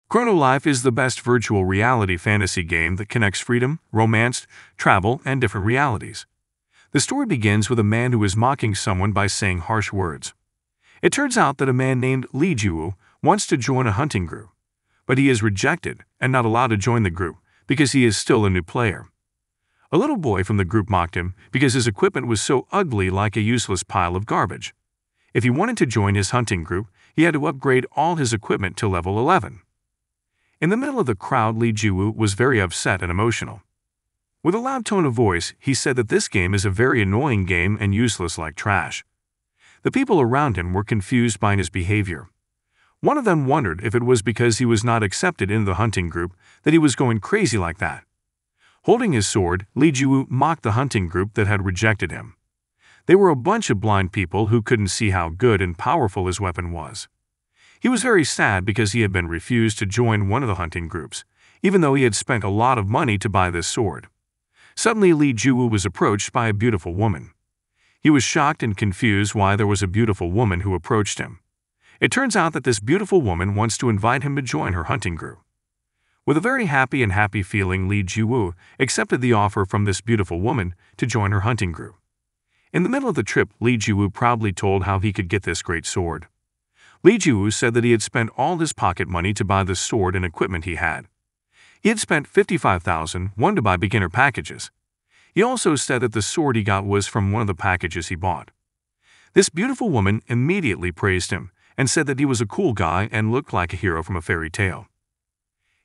Chrono Life is the best virtual reality fantasy game that connects freedom, romance, travel, and different realities. The story begins with a man who is mocking someone by saying harsh words. It turns out that a man named Lee Ju wants to join a hunting group, but he is rejected and not allowed to join the group because he is still a new player. A little boy from the group mocked him because his equipment was so ugly, like a useless pile of garbage. If he wanted to join his hunting group, he had to upgrade all his equipment to level 11. In the middle of the crowd, Lee Ju was very upset and emotional. With a loud tone of voice, he said that this game is a very annoying game and useless like trash. The people around him were confused by his behavior. One of them wondered if it was because he was not accepted in the hunting group that he was going crazy like that. Holding his sword, Lee Ju mocked the hunting group that had rejected him. They were a bunch of blind people who couldn't see how good and powerful his weapon was. He was very sad because he had been refused to join one of the hunting groups, even though he had spent a lot of money to buy this sword. Suddenly, Lee Ju was approached by a beautiful woman. He was shocked and confused why there was a beautiful woman who approached him. It turns out that this beautiful woman wants to invite him to join her hunting group. With a very happy feeling, Lee Ju accepted the offer from this beautiful woman to join her hunting group. In the middle of the trip, Lee Ju proudly told how he could get this great sword. Lee Ju said that he had spent all his pocket money to buy the sword and equipment he had. He had spent 55,000 won to buy beginner packages. He also said that the sword he got was from one of the packages he bought. This beautiful woman immediately praised him and said that he was a cool guy and looked like a hero from a fairy tale.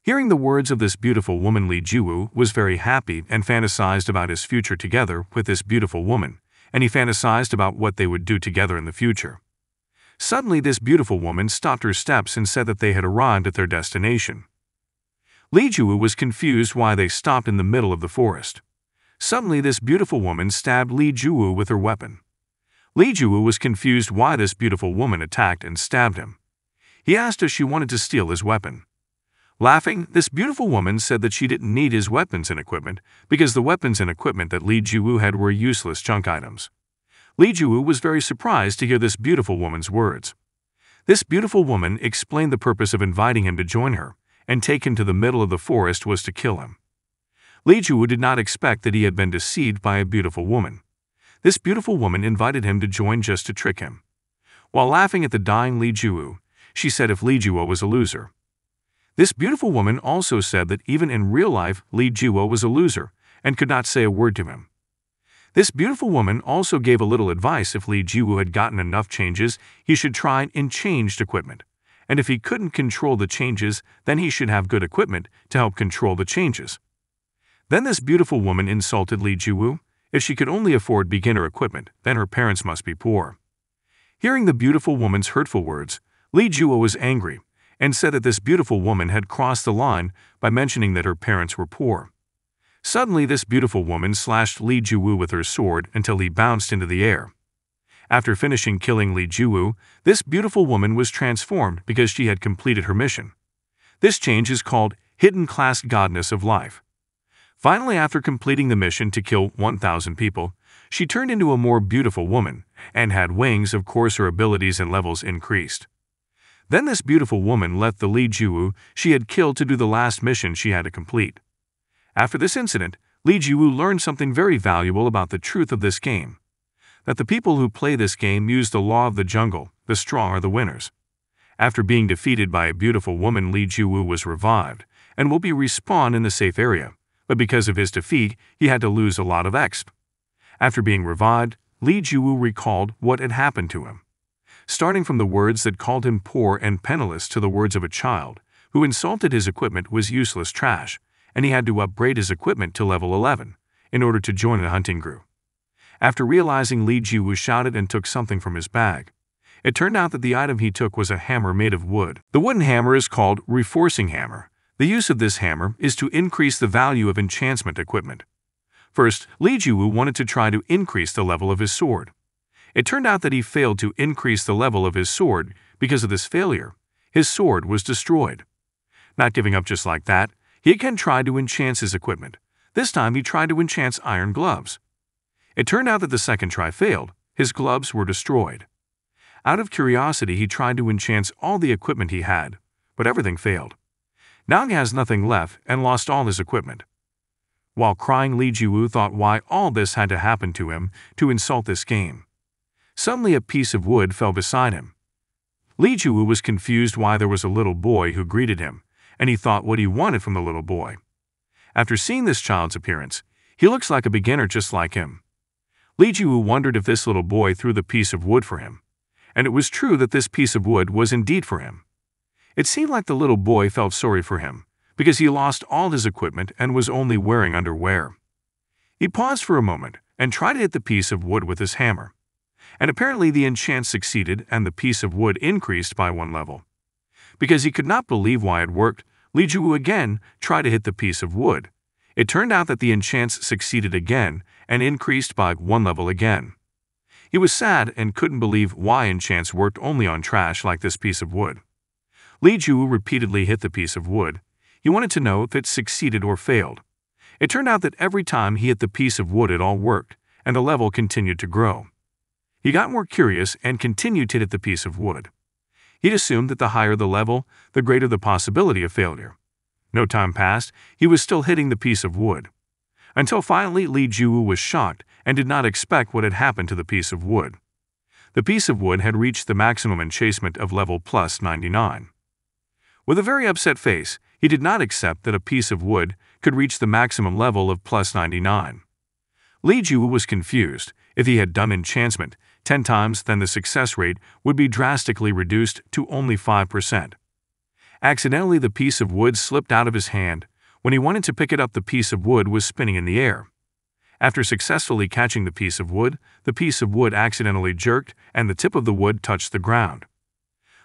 Hearing the words of this beautiful woman, Lee Ju was very happy and fantasized about his future together with this beautiful woman, and he fantasized about what they would do together in the future. Suddenly, this beautiful woman stopped her steps and said that they had arrived at their destination. Lee Ju was confused why they stopped in the middle of the forest. Suddenly, this beautiful woman stabbed Lee Ju with her weapon. Lee Ju was confused why this beautiful woman attacked and stabbed him. He asked if she wanted to steal his weapon. Laughing, this beautiful woman said that she didn't need his weapons and equipment because the weapons and equipment that Lee Ju had were useless junk items. Lee Ju was very surprised to hear this beautiful woman's words. This beautiful woman explained the purpose of inviting him to join her and take him to the middle of the forest was to kill him. Lee Ju did not expect that he had been deceived by a beautiful woman. This beautiful woman invited him to join just to trick him. While laughing at the dying Lee Ju, she said if Lee Ju was a loser. This beautiful woman also said that even in real life, Lee Ju was a loser and could not say a word to him. This beautiful woman also gave a little advice: if Lee Ju had gotten enough changes, he should try in changed equipment, and if he couldn't control the changes, then he should have good equipment to help control the changes. Then this beautiful woman insulted Lee Ju. If she could only afford beginner equipment, then her parents must be poor. Hearing the beautiful woman's hurtful words, Lee Ju was angry and said that this beautiful woman had crossed the line by mentioning that her parents were poor. Suddenly, this beautiful woman slashed Lee Ju with her sword until he bounced into the air. After finishing killing Lee Ju, this beautiful woman was transformed because she had completed her mission. This change is called Hidden Class Goddess of Life. Finally, after completing the mission to kill 1,000 people, she turned into a more beautiful woman and had wings. Of course, her abilities and levels increased. Then this beautiful woman left the Lee Ju she had killed to do the last mission she had to complete. After this incident, Lee Ju learned something very valuable about the truth of this game: that the people who play this game use the law of the jungle, the strong are the winners. After being defeated by a beautiful woman, Lee Ju was revived and will be respawned in the safe area, but because of his defeat, he had to lose a lot of exp. After being revived, Lee Ju recalled what had happened to him. Starting from the words that called him poor and penniless to the words of a child who insulted his equipment was useless trash, and he had to upgrade his equipment to level 11 in order to join a hunting group. After realizing, Lee Ju shouted and took something from his bag. It turned out that the item he took was a hammer made of wood. The wooden hammer is called Reinforcing Hammer. The use of this hammer is to increase the value of enchantment equipment. First, Lee Ju wanted to try to increase the level of his sword. It turned out that he failed to increase the level of his sword. Because of this failure, his sword was destroyed. Not giving up just like that, he again tried to enchant his equipment. This time he tried to enchant iron gloves. It turned out that the second try failed. His gloves were destroyed. Out of curiosity, he tried to enchant all the equipment he had, but everything failed. Manga has nothing left and lost all his equipment. While crying, Li Jiwu thought why all this had to happen to him to insult this game. Suddenly a piece of wood fell beside him. Li Jiwu was confused why there was a little boy who greeted him, and he thought what he wanted from the little boy. After seeing this child's appearance, he looks like a beginner just like him. Li Jiwu wondered if this little boy threw the piece of wood for him, and it was true that this piece of wood was indeed for him. It seemed like the little boy felt sorry for him, because he lost all his equipment and was only wearing underwear. He paused for a moment and tried to hit the piece of wood with his hammer. And apparently the enchant succeeded and the piece of wood increased by 1 level. Because he could not believe why it worked, Li Jiwu again tried to hit the piece of wood. It turned out that the enchants succeeded again and increased by 1 level again. He was sad and couldn't believe why enchants worked only on trash like this piece of wood. Li Jiwu repeatedly hit the piece of wood. He wanted to know if it succeeded or failed. It turned out that every time he hit the piece of wood it all worked, and the level continued to grow. He got more curious and continued to hit the piece of wood. He'd assumed that the higher the level, the greater the possibility of failure. No time passed, he was still hitting the piece of wood. Until finally Li Jiwu was shocked and did not expect what had happened to the piece of wood. The piece of wood had reached the maximum enchantment of level plus 99. With a very upset face, he did not accept that a piece of wood could reach the maximum level of plus 99. Li Jiwu was confused. If he had done enchantment 10 times, then the success rate would be drastically reduced to only 5%. Accidentally, the piece of wood slipped out of his hand. When he wanted to pick it up, the piece of wood was spinning in the air. After successfully catching the piece of wood accidentally jerked and the tip of the wood touched the ground.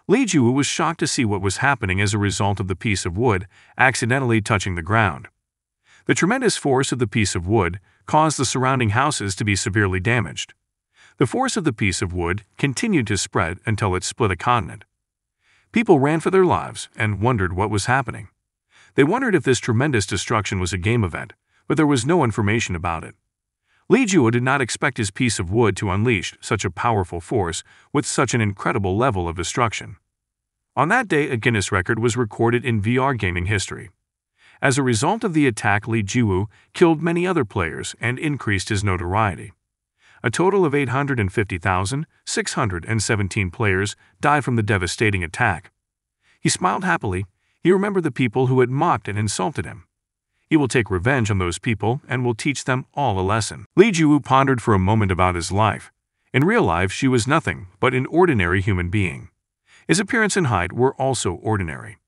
Li Jiwu was shocked to see what was happening as a result of the piece of wood accidentally touching the ground. The tremendous force of the piece of wood caused the surrounding houses to be severely damaged. The force of the piece of wood continued to spread until it split a continent. People ran for their lives and wondered what was happening. They wondered if this tremendous destruction was a game event, but there was no information about it. Li Jiwu did not expect his piece of wood to unleash such a powerful force with such an incredible level of destruction. On that day, a Guinness record was recorded in VR gaming history. As a result of the attack, Li Jiwu killed many other players and increased his notoriety. A total of 850,617 players died from the devastating attack. He smiled happily. He remembered the people who had mocked and insulted him. He will take revenge on those people and will teach them all a lesson. Li Jiwu pondered for a moment about his life. In real life, she was nothing but an ordinary human being. His appearance and height were also ordinary.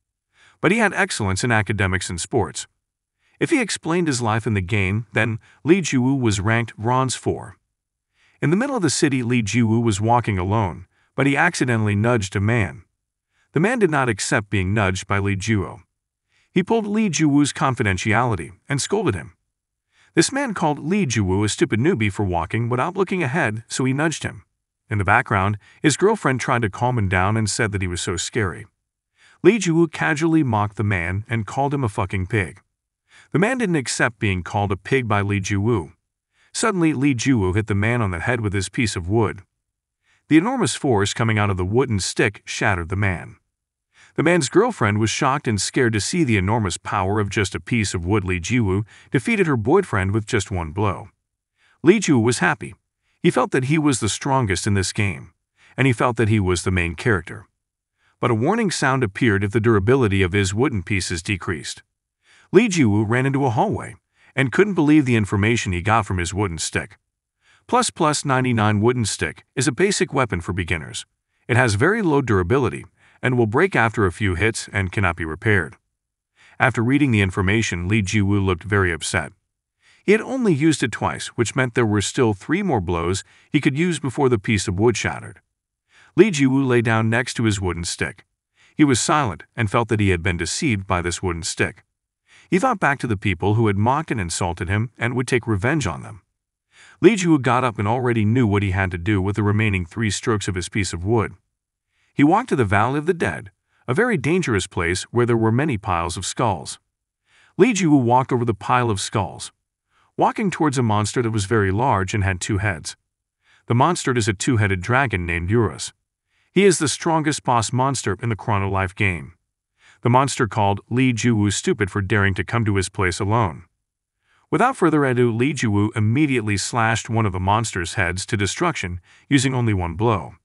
But he had excellence in academics and sports. If he explained his life in the game, then Li Jiwu was ranked Bronze 4. In the middle of the city, Li Jiwu was walking alone, but he accidentally nudged a man. The man did not accept being nudged by Li Jiwu. He pulled Li Jiwu's confidentiality and scolded him. This man called Li Jiwu a stupid newbie for walking without looking ahead, so he nudged him. In the background, his girlfriend tried to calm him down and said that he was so scary. Li Jiwu casually mocked the man and called him a fucking pig. The man didn't accept being called a pig by Li Jiwu. Suddenly, Li Jiwu hit the man on the head with his piece of wood. The enormous force coming out of the wooden stick shattered the man. The man's girlfriend was shocked and scared to see the enormous power of just a piece of wood. Li Jiwu defeated her boyfriend with just one blow. Li Jiwu was happy. He felt that he was the strongest in this game, and he felt that he was the main character. But a warning sound appeared if the durability of his wooden pieces decreased. Li Jiwu ran into a hallway and couldn't believe the information he got from his wooden stick. Plus 99 wooden stick is a basic weapon for beginners. It has very low durability and will break after a few hits and cannot be repaired. After reading the information, Li Jiwu looked very upset. He had only used it twice, which meant there were still 3 more blows he could use before the piece of wood shattered. Li Jiwu lay down next to his wooden stick. He was silent and felt that he had been deceived by this wooden stick. He thought back to the people who had mocked and insulted him and would take revenge on them. Li Jiwu got up and already knew what he had to do with the remaining 3 strokes of his piece of wood. He walked to the Valley of the Dead, a very dangerous place where there were many piles of skulls. Li Jiwu walked over the pile of skulls, walking towards a monster that was very large and had 2 heads. The monster is a 2-headed dragon named Urus. He is the strongest boss monster in the Chrono Life game. The monster called Li Jiwu stupid for daring to come to his place alone. Without further ado, Li Jiwu immediately slashed one of the monster's heads to destruction using only one blow.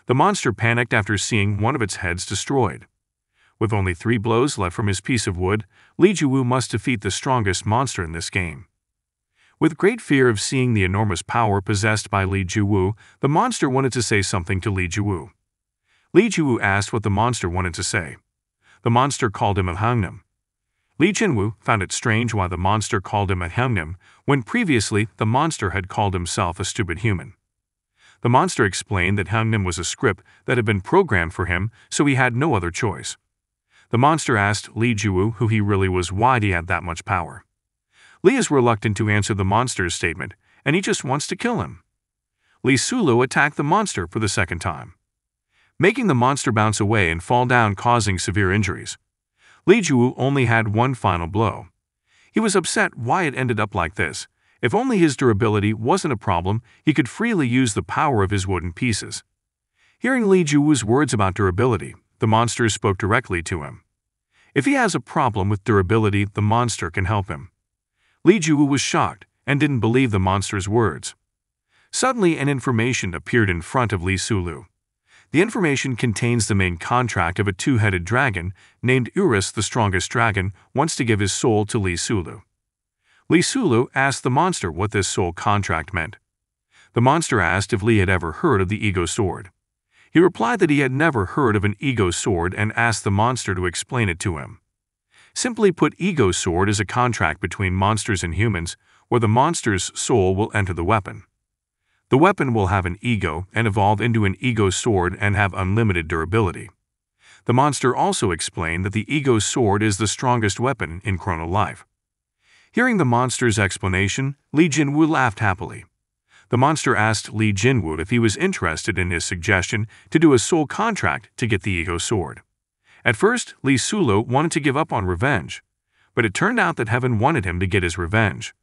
The monster panicked after seeing one of its heads destroyed. With only 3 blows left from his piece of wood, Li Jiwu must defeat the strongest monster in this game. With great fear of seeing the enormous power possessed by Li Jiwu, the monster wanted to say something to Li Jiwu. Li Jiwu asked what the monster wanted to say. The monster called him a hangnim. Li Jinwu found it strange why the monster called him a hangnim when previously the monster had called himself a stupid human. The monster explained that hangnim was a script that had been programmed for him, so he had no other choice. The monster asked Li Jiwu who he really was, why he had that much power. Li is reluctant to answer the monster's statement, and he just wants to kill him. Li Sulu attacked the monster for the second time, making the monster bounce away and fall down, causing severe injuries. Li Jiwu only had one final blow. He was upset why it ended up like this. If only his durability wasn't a problem, he could freely use the power of his wooden pieces. Hearing Li Jiwu's words about durability, the monster spoke directly to him. If he has a problem with durability, the monster can help him. Li Jiwu was shocked and didn't believe the monster's words. Suddenly, an information appeared in front of Li Sulu. The information contains the main contract of a 2-headed dragon named Urus. The strongest dragon wants to give his soul to Li Sulu. Li Sulu asked the monster what this soul contract meant. The monster asked if Li had ever heard of the ego sword. He replied that he had never heard of an ego sword and asked the monster to explain it to him. Simply put, ego sword is a contract between monsters and humans where the monster's soul will enter the weapon. The weapon will have an ego and evolve into an ego sword and have unlimited durability. The monster also explained that the ego sword is the strongest weapon in Chrono Life. Hearing the monster's explanation, Li Jinwu laughed happily. The monster asked Li Jinwu if he was interested in his suggestion to do a soul contract to get the ego sword. At first, Li Sulu wanted to give up on revenge, but it turned out that heaven wanted him to get his revenge.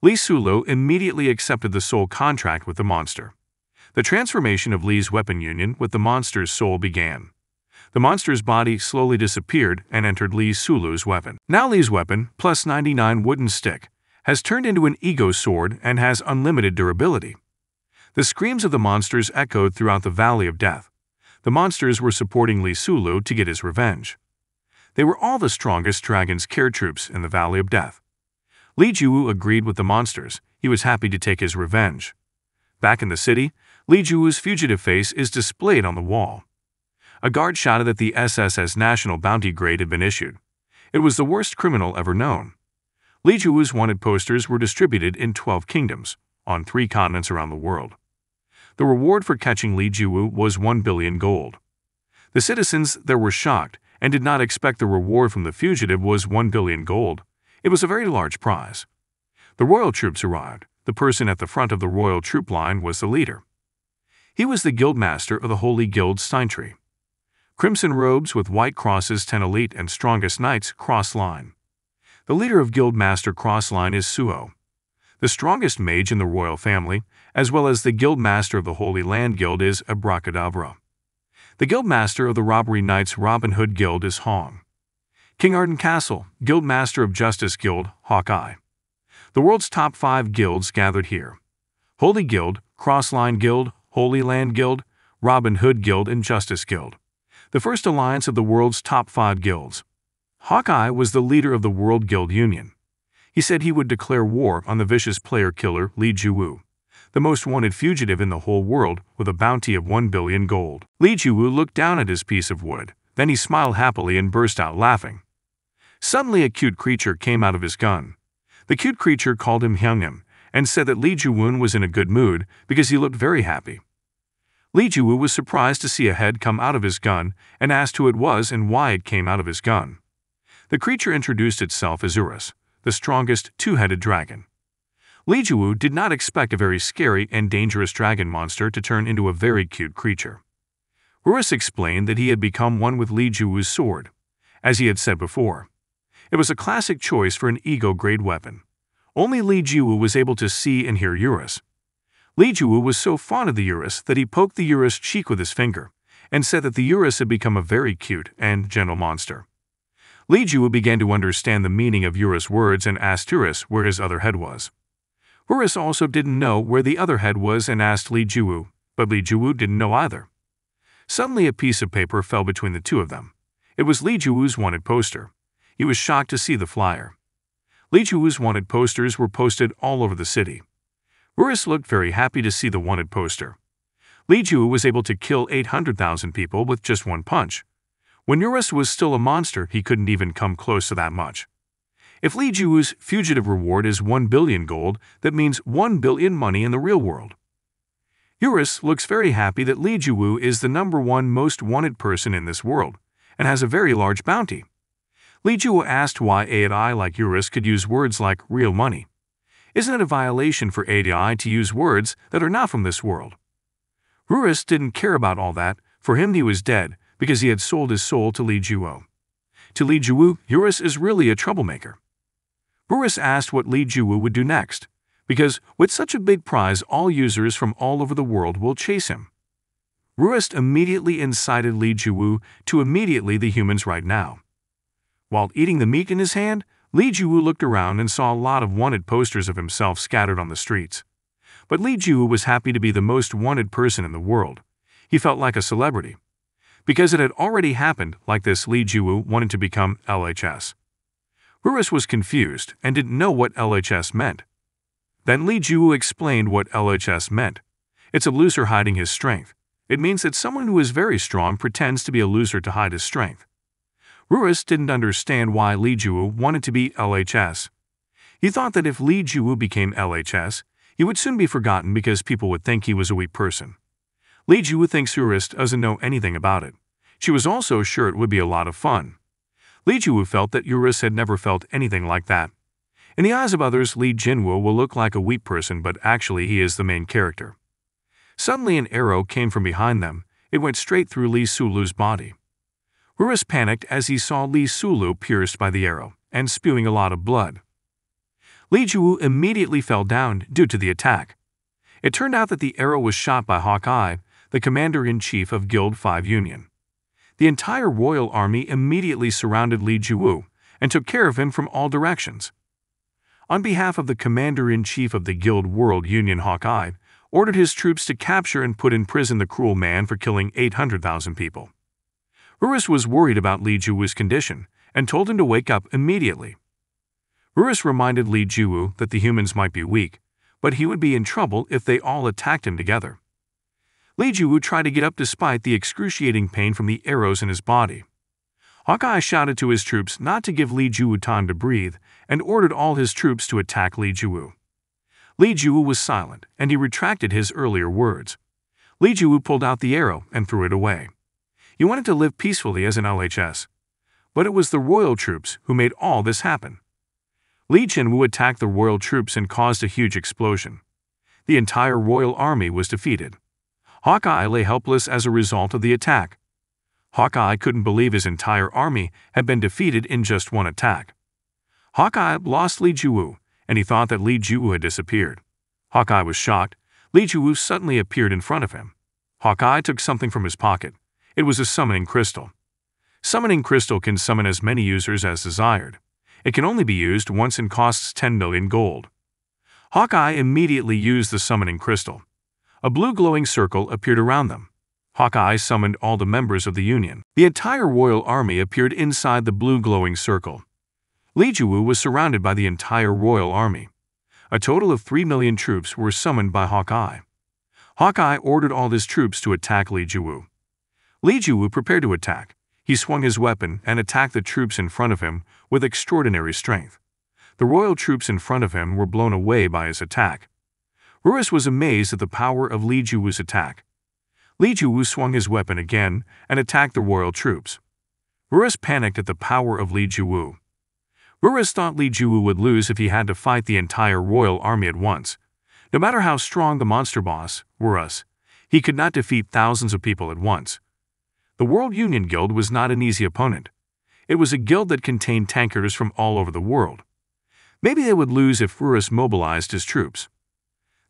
Li Sulu immediately accepted the soul contract with the monster. The transformation of Li's weapon union with the monster's soul began. The monster's body slowly disappeared and entered Li Sulu's weapon. Now Li's weapon, plus 99 wooden stick, has turned into an ego sword and has unlimited durability. The screams of the monsters echoed throughout the Valley of Death. The monsters were supporting Li Sulu to get his revenge. They were all the strongest dragon's care troops in the Valley of Death. Li Jiwu agreed with the monsters. He was happy to take his revenge. Back in the city, Li Jiwu's fugitive face is displayed on the wall. A guard shouted that the SS's national bounty grade had been issued. It was the worst criminal ever known. Li Jiwu's wanted posters were distributed in 12 kingdoms, on 3 continents around the world. The reward for catching Li Jiwu was 1 billion gold. The citizens there were shocked and did not expect the reward from the fugitive was 1 billion gold. It was a very large prize. The royal troops arrived. The person at the front of the royal troop line was the leader. He was the guild master of the Holy Guild Steintree. Crimson robes with white crosses, 10 elite and strongest knights cross line. The leader of Guild Master Cross Line is Suo, the strongest mage in the royal family, as well as the Guild Master of the Holy Land Guild is Abracadabra. The Guild Master of the Robbery Knights Robin Hood Guild is Hong. King Arden Castle, Guild Master of Justice Guild, Hawkeye. The world's top 5 guilds gathered here: Holy Guild, Crossline Guild, Holy Land Guild, Robin Hood Guild, and Justice Guild. The first alliance of the world's top 5 guilds. Hawkeye was the leader of the World Guild Union. He said he would declare war on the vicious player-killer Li Jiwu, the most wanted fugitive in the whole world, with a bounty of 1 billion gold. Li Jiwu looked down at his piece of wood. Then he smiled happily and burst out laughing. Suddenly a cute creature came out of his gun. The cute creature called him Hyungnim and said that Li Jiwu was in a good mood because he looked very happy. Li Jiwu was surprised to see a head come out of his gun and asked who it was and why it came out of his gun. The creature introduced itself as Urus, the strongest 2-headed dragon. Li Jiwu did not expect a very scary and dangerous dragon monster to turn into a very cute creature. Urus explained that he had become one with Li Jiwu's sword. As he had said before, it was a classic choice for an ego-grade weapon. Only Li Jiwu was able to see and hear Urus. Li Jiwu was so fond of the Urus that he poked the Urus cheek with his finger and said that the Urus had become a very cute and gentle monster. Li Juwu began to understand the meaning of Eurus' words and asked Eurus where his other head was. Eurus also didn't know where the other head was and asked Li Juwu, but Li Juwu didn't know either. Suddenly a piece of paper fell between the two of them. It was Li Juwu's wanted poster. He was shocked to see the flyer. Li Juwu's wanted posters were posted all over the city. Eurus looked very happy to see the wanted poster. Li Juwu was able to kill 800,000 people with just one punch. When Eurus was still a monster, he couldn't even come close to that much. If Li Juwu's fugitive reward is 1 billion gold, that means 1 billion money in the real world. Eurus looks very happy that Li Juwu is the #1 most wanted person in this world, and has a very large bounty. Li Juwu asked why AI like Eurus could use words like real money. Isn't it a violation for AI to use words that are not from this world? Eurus didn't care about all that. For him he was dead, because he had sold his soul to Li Juwu. To Li Juwu, Eurus is really a troublemaker. Eurus asked what Li Juwu would do next, because with such a big prize all users from all over the world will chase him. Eurus immediately incited Li Juwu to immediately the humans right now. While eating the meat in his hand, Li Juwu looked around and saw a lot of wanted posters of himself scattered on the streets. But Li Juwu was happy to be the most wanted person in the world. He felt like a celebrity. Because it had already happened like this, Li Juwu wanted to become LHS. Eurus was confused and didn't know what LHS meant. Then Li Juwu explained what LHS meant. It's a loser hiding his strength. It means that someone who is very strong pretends to be a loser to hide his strength. Eurus didn't understand why Li Juwu wanted to be LHS. He thought that if Li Juwu became LHS, he would soon be forgotten because people would think he was a weak person. Li Juwu thinks Eurus doesn't know anything about it. She was also sure it would be a lot of fun. Li Juwu felt that Eurus had never felt anything like that. In the eyes of others, Li Jinwu will look like a weak person, but actually he is the main character. Suddenly an arrow came from behind them. It went straight through Li Sulu's body. Eurus panicked as he saw Li Sulu pierced by the arrow and spewing a lot of blood. Li Juwu immediately fell down due to the attack. It turned out that the arrow was shot by Hawkeye, the commander-in-chief of Guild 5 Union. The entire royal army immediately surrounded Li Juwu and took care of him from all directions. On behalf of the commander-in-chief of the Guild World Union, Hawkeye ordered his troops to capture and put in prison the cruel man for killing 800,000 people. Eurus was worried about Li Juwu's condition and told him to wake up immediately. Eurus reminded Li Juwu that the humans might be weak, but he would be in trouble if they all attacked him together. Li Juwu tried to get up despite the excruciating pain from the arrows in his body. Hawkeye shouted to his troops not to give Li Juwu time to breathe and ordered all his troops to attack Li Juwu. Li Juwu was silent, and he retracted his earlier words. Li Juwu pulled out the arrow and threw it away. He wanted to live peacefully as an LHS. But it was the royal troops who made all this happen. Li Jinwu attacked the royal troops and caused a huge explosion. The entire royal army was defeated. Hawkeye lay helpless as a result of the attack. Hawkeye couldn't believe his entire army had been defeated in just one attack. Hawkeye lost Li Juwu, and he thought that Li Juwu had disappeared. Hawkeye was shocked. Li Juwu suddenly appeared in front of him. Hawkeye took something from his pocket. It was a summoning crystal. Summoning crystal can summon as many users as desired. It can only be used once and costs 10 million gold. Hawkeye immediately used the summoning crystal. A blue glowing circle appeared around them. Hawkeye summoned all the members of the Union. The entire royal army appeared inside the blue glowing circle. Li Juwu was surrounded by the entire royal army. A total of 3 million troops were summoned by Hawkeye. Hawkeye ordered all his troops to attack Li Juwu. Li Juwu prepared to attack. He swung his weapon and attacked the troops in front of him with extraordinary strength. The royal troops in front of him were blown away by his attack. Eurus was amazed at the power of Li Juwu's attack. Li Juwu swung his weapon again and attacked the royal troops. Eurus panicked at the power of Li Juwu. Eurus thought Li Juwu would lose if he had to fight the entire royal army at once. No matter how strong the monster boss, Eurus, he could not defeat thousands of people at once. The World Union Guild was not an easy opponent. It was a guild that contained tankers from all over the world. Maybe they would lose if Eurus mobilized his troops.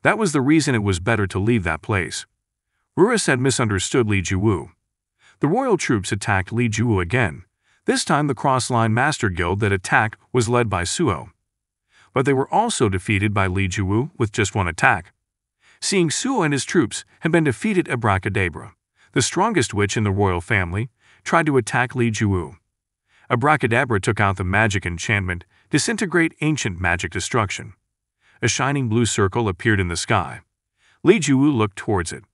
That was the reason it was better to leave that place. Eurus had misunderstood Li Juwu. The royal troops attacked Li Juwu again. This time the cross-line master guild that attacked was led by Suo. But they were also defeated by Li Jiwu with just one attack. Seeing Suo and his troops had been defeated, Abracadabra, the strongest witch in the royal family, tried to attack Li Jiwu. Abracadabra took out the magic enchantment, disintegrate ancient magic destruction. A shining blue circle appeared in the sky. Li Jiwu looked towards it.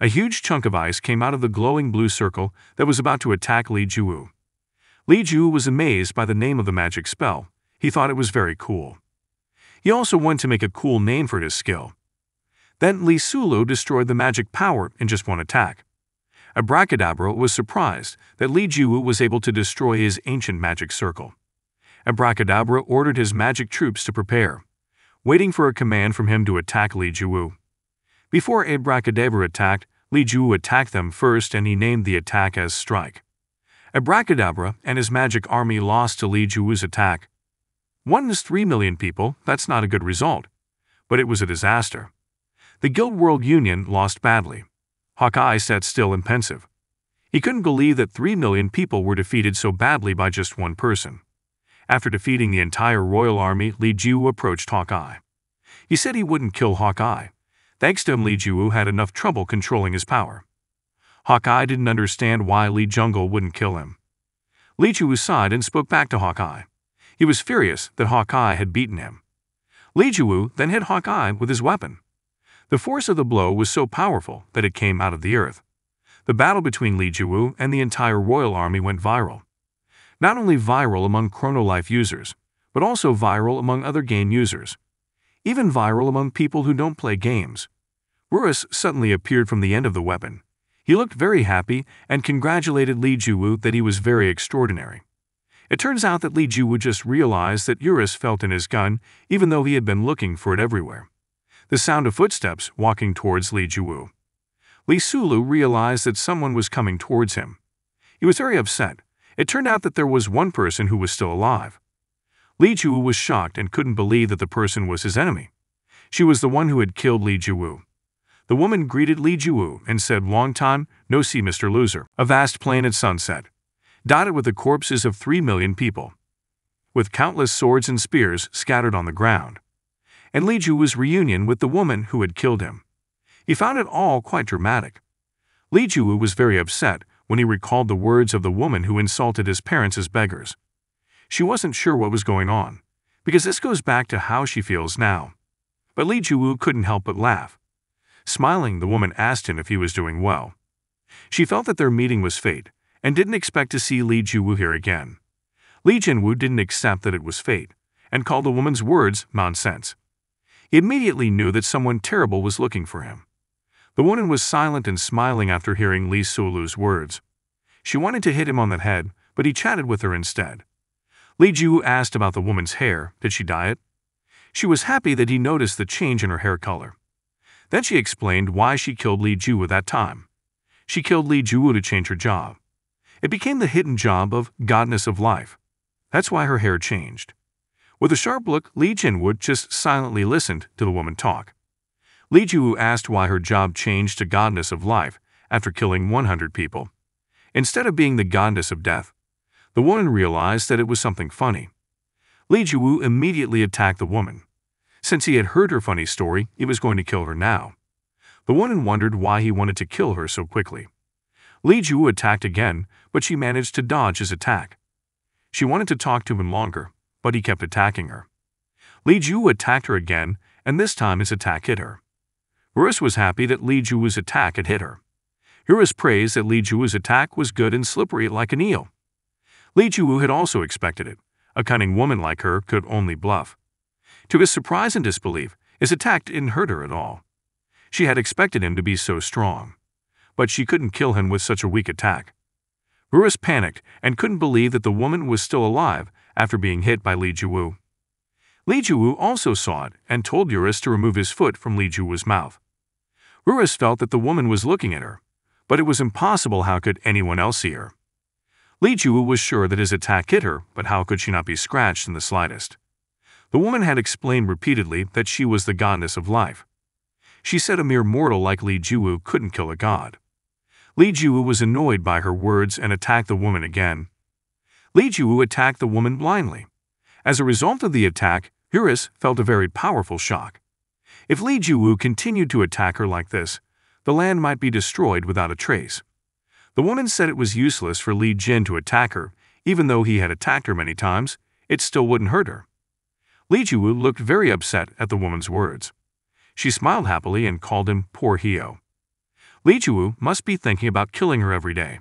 A huge chunk of ice came out of the glowing blue circle that was about to attack Li Jiwu. Li Jiwu was amazed by the name of the magic spell. He thought it was very cool. He also wanted to make a cool name for his skill. Then Li Sulu destroyed the magic power in just one attack. Abracadabra was surprised that Li Jiwu was able to destroy his ancient magic circle. Abracadabra ordered his magic troops to prepare, waiting for a command from him to attack Li Jiwu. Before Abracadabra attacked, Li Jiwu attacked them first and he named the attack as Strike. Abracadabra and his magic army lost to Li Jiwu's attack. 3 million people, that's not a good result. But it was a disaster. The Guild World Union lost badly. Hawkeye sat still and pensive. He couldn't believe that 3 million people were defeated so badly by just one person. After defeating the entire royal army, Li Jiwu approached Hawkeye. He said he wouldn't kill Hawkeye. Thanks to him, Li Jiwu had enough trouble controlling his power. Hawkeye didn't understand why Li Jungle wouldn't kill him. Li Jiwu sighed and spoke back to Hawkeye. He was furious that Hawkeye had beaten him. Li Jiwu then hit Hawkeye with his weapon. The force of the blow was so powerful that it came out of the earth. The battle between Li Jiwu and the entire royal army went viral. Not only viral among Chronolife users, but also viral among other game users. Even viral among people who don't play games. Ruris suddenly appeared from the end of the weapon. He looked very happy and congratulated Li Jiwu that he was very extraordinary. It turns out that Li Jiwu just realized that Urus felt in his gun even though he had been looking for it everywhere. The sound of footsteps walking towards Li Jiwu. Li Sulu realized that someone was coming towards him. He was very upset. It turned out that there was one person who was still alive. Li Jiwu was shocked and couldn't believe that the person was his enemy. She was the one who had killed Li Jiwu. The woman greeted Li Jiwu and said, "Long time, no see, Mr. Loser." A vast plain at sunset, dotted with the corpses of 3 million people, with countless swords and spears scattered on the ground. And Li Jiwu's reunion with the woman who had killed him. He found it all quite dramatic. Li Jiwu was very upset when he recalled the words of the woman who insulted his parents as beggars. She wasn't sure what was going on, because this goes back to how she feels now. But Li Jiwu couldn't help but laugh. Smiling, the woman asked him if he was doing well. She felt that their meeting was fate, and didn't expect to see Li Jiwu here again. Li Jinwu didn't accept that it was fate, and called the woman's words nonsense. He immediately knew that someone terrible was looking for him. The woman was silent and smiling after hearing Li Sulu's words. She wanted to hit him on the head, but he chatted with her instead. Li Jiwu asked about the woman's hair. Did she dye it? She was happy that he noticed the change in her hair color. Then she explained why she killed Li Jiwu that time. She killed Li Jiwu to change her job. It became the hidden job of Goddess of Life. That's why her hair changed. With a sharp look, Li Jinwu just silently listened to the woman talk. Li Jiwu asked why her job changed to Goddess of Life after killing 100 people. Instead of being the Goddess of Death, the woman realized that it was something funny. Li Jiwu immediately attacked the woman. Since he had heard her funny story, he was going to kill her now. The woman wondered why he wanted to kill her so quickly. Li Jiwu attacked again, but she managed to dodge his attack. She wanted to talk to him longer, but he kept attacking her. Li Jiwu attacked her again, and this time his attack hit her. Urus was happy that Li Jiwu's attack had hit her. Urus praised that Li Jiwu's attack was good and slippery like an eel. Li Jiwu had also expected it. A cunning woman like her could only bluff. To his surprise and disbelief, his attack didn't hurt her at all. She had expected him to be so strong. But she couldn't kill him with such a weak attack. Urus panicked and couldn't believe that the woman was still alive after being hit by Li Jiwu. Li Jiwu also saw it and told Urus to remove his foot from Li Jiwu's mouth. Urus felt that the woman was looking at her, but it was impossible. How could anyone else see her? Li Jiwu was sure that his attack hit her, but how could she not be scratched in the slightest? The woman had explained repeatedly that she was the Goddess of Life. She said a mere mortal like Li Jiwu couldn't kill a god. Li Jiwu was annoyed by her words and attacked the woman again. Li Jiwu attacked the woman blindly. As a result of the attack, Eurus felt a very powerful shock. If Li Jiwu continued to attack her like this, the land might be destroyed without a trace. The woman said it was useless for Li Jin to attack her, even though he had attacked her many times, it still wouldn't hurt her. Li Jiwu looked very upset at the woman's words. She smiled happily and called him poor Hio. Li Jiwu must be thinking about killing her every day.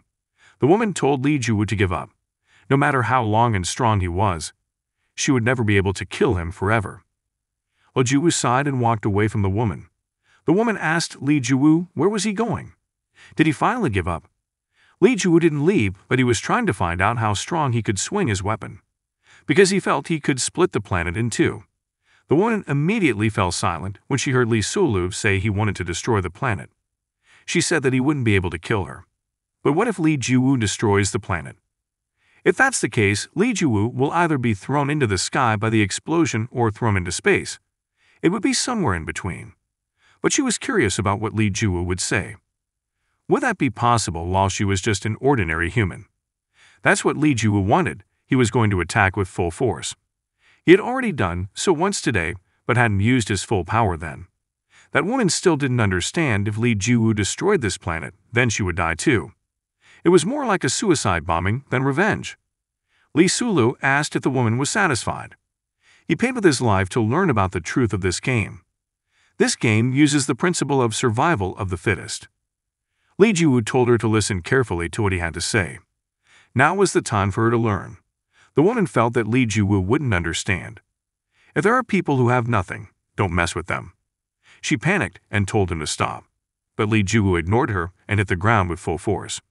The woman told Li Jiwu to give up. No matter how long and strong he was, she would never be able to kill him forever. Li Jiwu sighed and walked away from the woman. The woman asked Li Jiwu where was he going. Did he finally give up? Li Jiwu didn't leave, but he was trying to find out how strong he could swing his weapon, because he felt he could split the planet in two. The woman immediately fell silent when she heard Li Sulu say he wanted to destroy the planet. She said that he wouldn't be able to kill her. But what if Li Jiwu destroys the planet? If that's the case, Li Jiwu will either be thrown into the sky by the explosion or thrown into space. It would be somewhere in between. But she was curious about what Li Jiwu would say. Would that be possible while she was just an ordinary human? That's what Li Jiwu wanted. He was going to attack with full force. He had already done so once today, but hadn't used his full power then. That woman still didn't understand if Li Jiwu destroyed this planet, then she would die too. It was more like a suicide bombing than revenge. Li Sulu asked if the woman was satisfied. He paid with his life to learn about the truth of this game. This game uses the principle of survival of the fittest. Li Jiwu told her to listen carefully to what he had to say. Now was the time for her to learn. The woman felt that Li Jiwu wouldn't understand. If there are people who have nothing, don't mess with them. She panicked and told him to stop. But Li Jiwu ignored her and hit the ground with full force.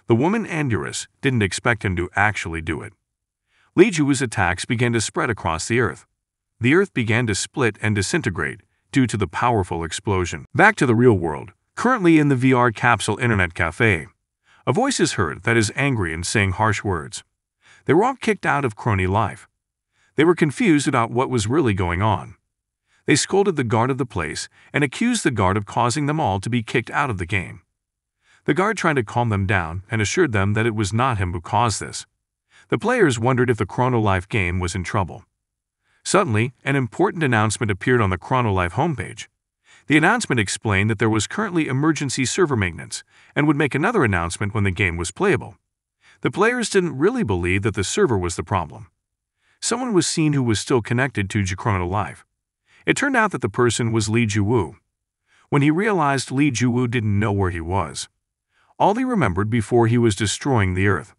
The woman and Eurus didn't expect him to actually do it. Li Jiwu's attacks began to spread across the earth. The earth began to split and disintegrate due to the powerful explosion. Back to the real world, currently in the VR capsule internet cafe. A voice is heard that is angry and saying harsh words. They were all kicked out of crony life. They were confused about what was really going on. They scolded the guard of the place and accused the guard of causing them all to be kicked out of the game. The guard tried to calm them down and assured them that it was not him who caused this. The players wondered if the Chronolife game was in trouble. Suddenly, an important announcement appeared on the Chronolife homepage. The announcement explained that there was currently emergency server maintenance and would make another announcement when the game was playable. The players didn't really believe that the server was the problem. Someone was seen who was still connected to Chronolife. It turned out that the person was Li Jiwu. When he realized Li Jiwu didn't know where he was, all he remembered before he was destroying the Earth.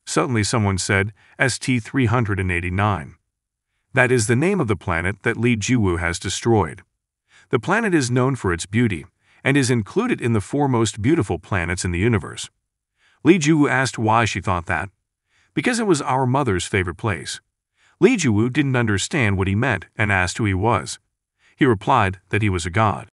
Suddenly someone said, ST-389. That is the name of the planet that Li Jiwu has destroyed. The planet is known for its beauty and is included in the 4 most beautiful planets in the universe. Li Jiwu asked why she thought that. Because it was our mother's favorite place. Li Jiwu didn't understand what he meant and asked who he was. He replied that he was a god.